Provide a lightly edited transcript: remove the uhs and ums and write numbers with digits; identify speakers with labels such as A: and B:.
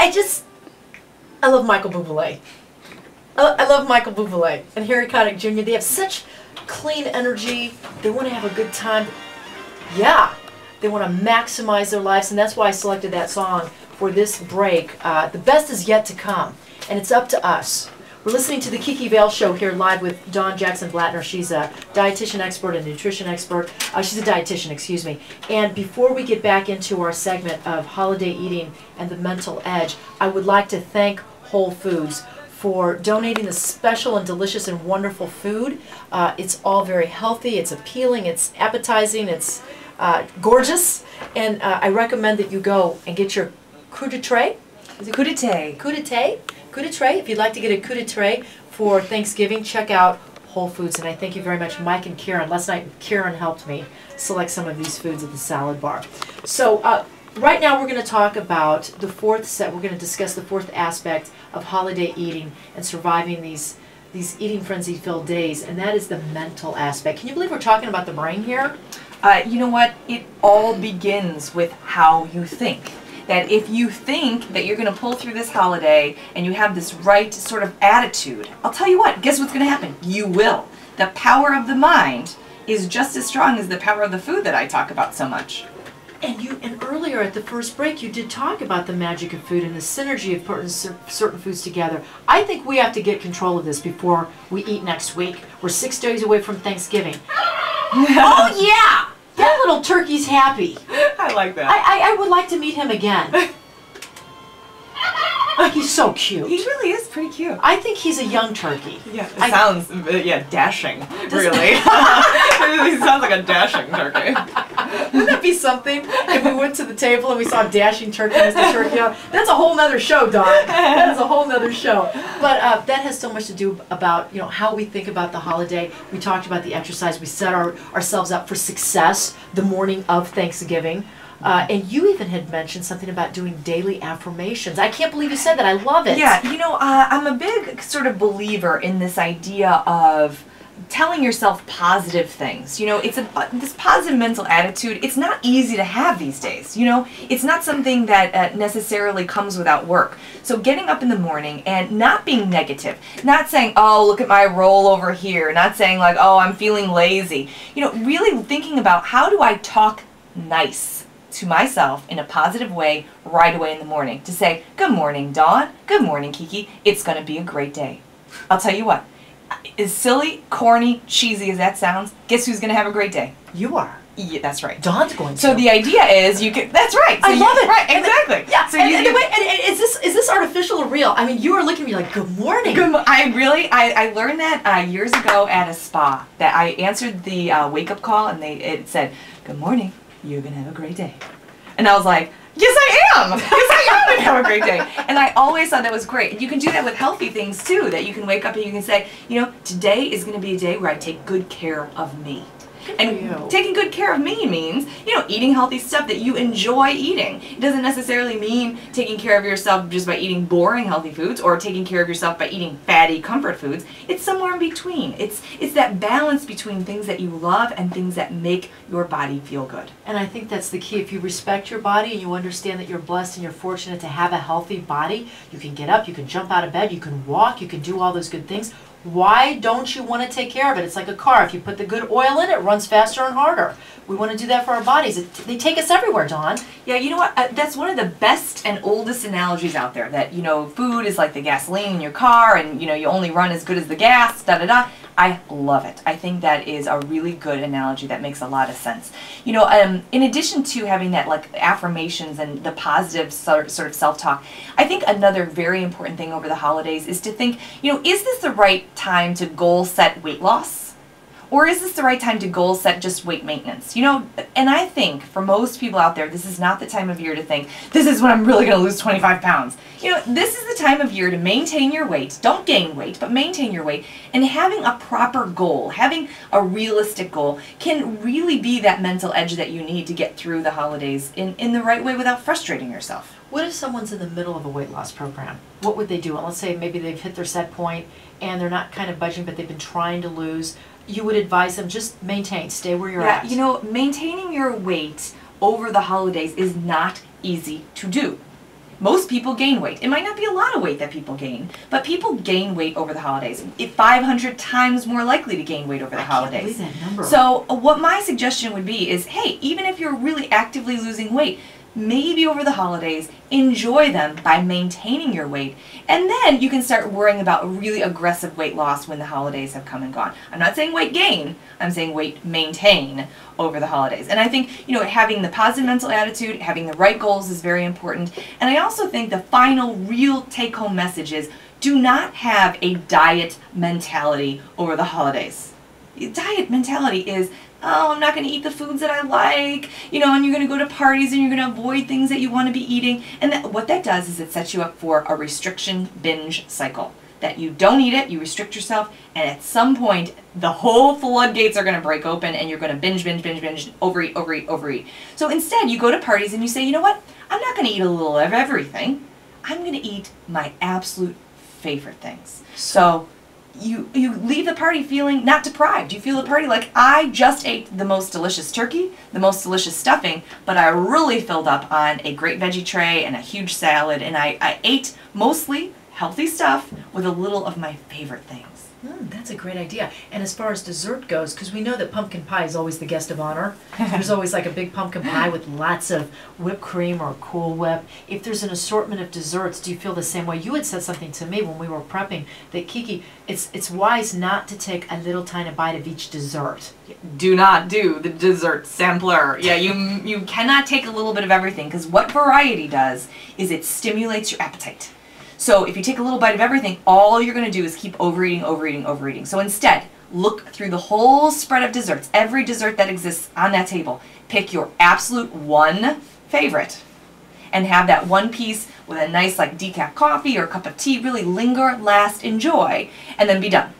A: I love Michael Bublé. I love Michael Bublé and Harry Connick Jr. They have such clean energy. They want to have a good time. Yeah, they want to maximize their lives, and that's why I selected that song for this break. The best is yet to come, and it's up to us. We're listening to the Kiki Vale Show here live with Dawn Jackson Blattner. She's a dietitian expert, a nutrition expert. She's a dietitian, excuse me. And before we get back into our segment of holiday eating and the mental edge, I would like to thank Whole Foods for donating this special and delicious and wonderful food. It's all very healthy, it's appealing, it's appetizing, it's gorgeous. And I recommend that you go and get your crudité. Crudité. If you'd like to get a crudité for Thanksgiving, check out Whole Foods. And I thank you very much, Mike and Karen. Last night, Karen helped me select some of these foods at the salad bar. So right now, we're going to talk about the fourth set. We're going to discuss the fourth aspect of holiday eating and surviving these eating frenzy-filled days, and that is the mental aspect. Can you believe we're talking about the brain here?
B: You know what? It all begins with how you think. That if you think that you're going to pull through this holiday and you have this right sort of attitude, I'll tell you what, guess what's going to happen? You will. The power of the mind is just as strong as the power of the food that I talk about so much.
A: And earlier at the first break, you did talk about the magic of food and the synergy of putting certain foods together. I think we have to get control of this before we eat next week. We're 6 days away from Thanksgiving. Oh yeah! That little turkey's happy.
B: I like that.
A: I would like to meet him again. He's so cute.
B: He really is pretty cute.
A: I think he's a young turkey.
B: Yeah, it sounds, dashing, really. He sounds like a dashing turkey.
A: Wouldn't that be something if we went to the table and we saw dashing turkey, Mr. Turkey? That's a whole nother show, Don. That is a whole nother show. But that has so much to do about how we think about the holiday. We talked about the exercise. We set ourselves up for success the morning of Thanksgiving. And you even had mentioned something about doing daily affirmations. I can't believe you said that. I love it.
B: Yeah, I'm a big sort of believer in this idea of telling yourself positive things. It's this positive mental attitude. It's not easy to have these days. It's not something that necessarily comes without work. So getting up in the morning and not being negative, not saying, oh, look at my roll over here, not saying like, oh, I'm feeling lazy. Really thinking about how do I talk nice to myself in a positive way right away in the morning. To say, good morning, Dawn. Good morning, Kiki. It's going to be a great day. I'll tell you what, as silly, corny, cheesy as that sounds, guess who's going to have a great day?
A: You are.
B: Yeah, that's right.
A: Dawn's going to.
B: So the idea is you can, that's right. So
A: I love it.
B: Right, exactly.
A: Yeah.
B: So
A: is this artificial or real? I mean, you were looking at me like, good morning.
B: I learned that years ago at a spa, that I answered the wake-up call and it said, good morning. You're going to have a great day. And I was like, yes, I am. Yes, I am going to have a great day. And I always thought that was great. And you can do that with healthy things, too, that you can wake up and you can say, today is going to be a day where I take good care of me. And taking good care of me means, eating healthy stuff that you enjoy eating. It doesn't necessarily mean taking care of yourself just by eating boring healthy foods or taking care of yourself by eating fatty comfort foods. It's somewhere in between. It's that balance between things that you love and things that make your body feel good.
A: And I think that's the key. If you respect your body and you understand that you're blessed and you're fortunate to have a healthy body, you can get up, you can jump out of bed, you can walk, you can do all those good things. Why don't you want to take care of it? It's like a car. If you put the good oil in it, it runs faster and harder. We want to do that for our bodies. They take us everywhere, Dawn.
B: Yeah, you know what? That's one of the best and oldest analogies out there. That, food is like the gasoline in your car and, you only run as good as the gas, da-da-da. I love it. I think that is a really good analogy that makes a lot of sense. In addition to having that like affirmations and the positive sort of self-talk, I think another very important thing over the holidays is to think, is this the right time to goal set weight loss? Or is this the right time to goal set just weight maintenance? And I think for most people out there, this is not the time of year to think, this is when I'm really going to lose 25 pounds. This is the time of year to maintain your weight. Don't gain weight, but maintain your weight. And having a proper goal, having a realistic goal, can really be that mental edge that you need to get through the holidays in the right way without frustrating yourself.
A: What if someone's in the middle of a weight loss program? What would they do? And let's say maybe they've hit their set point and they're not kind of budging, but they've been trying to lose. You would advise them just maintain, stay where you're at.
B: Maintaining your weight over the holidays is not easy to do. most people gain weight. It might not be a lot of weight that people gain, but people gain weight over the holidays. 500 times more likely to gain weight over the holidays.
A: I can't believe that number.
B: So what my suggestion would be is, hey, even if you're really actively losing weight, maybe over the holidays, enjoy them by maintaining your weight, and then you can start worrying about really aggressive weight loss when the holidays have come and gone. I'm not saying weight gain, I'm saying weight maintain over the holidays. And I think, you know, having the positive mental attitude, having the right goals is very important. And I also think the final real take-home message is, do not have a diet mentality over the holidays. Diet mentality is, oh, I'm not going to eat the foods that I like, you know, and you're going to go to parties and you're going to avoid things that you want to be eating. And what that does is it sets you up for a restriction binge cycle. That you don't eat it, you restrict yourself, and at some point, the whole floodgates are going to break open and you're going to binge, overeat, overeat, overeat. So instead, you go to parties and you say, you know what, I'm not going to eat a little of everything. I'm going to eat my absolute favorite things. So you leave the party feeling not deprived. You feel the party like, I just ate the most delicious turkey, the most delicious stuffing, but I really filled up on a great veggie tray and a huge salad, and I ate mostly healthy stuff with a little of my favorite things.
A: That's a great idea. And as far as dessert goes, because we know that pumpkin pie is always the guest of honor. There's always like a big pumpkin pie with lots of whipped cream or Cool Whip. If there's an assortment of desserts, do you feel the same way? You had said something to me when we were prepping that, Kiki, it's wise not to take a little tiny bite of each dessert.
B: Do not do the dessert sampler. Yeah, you cannot take a little bit of everything, because what variety does is it stimulates your appetite. So if you take a little bite of everything, all you're going to do is keep overeating, overeating, overeating. So instead, look through the whole spread of desserts, every dessert that exists on that table. Pick your absolute one favorite and have that one piece with a nice like decaf coffee or a cup of tea. Really linger, last, enjoy, and then be done.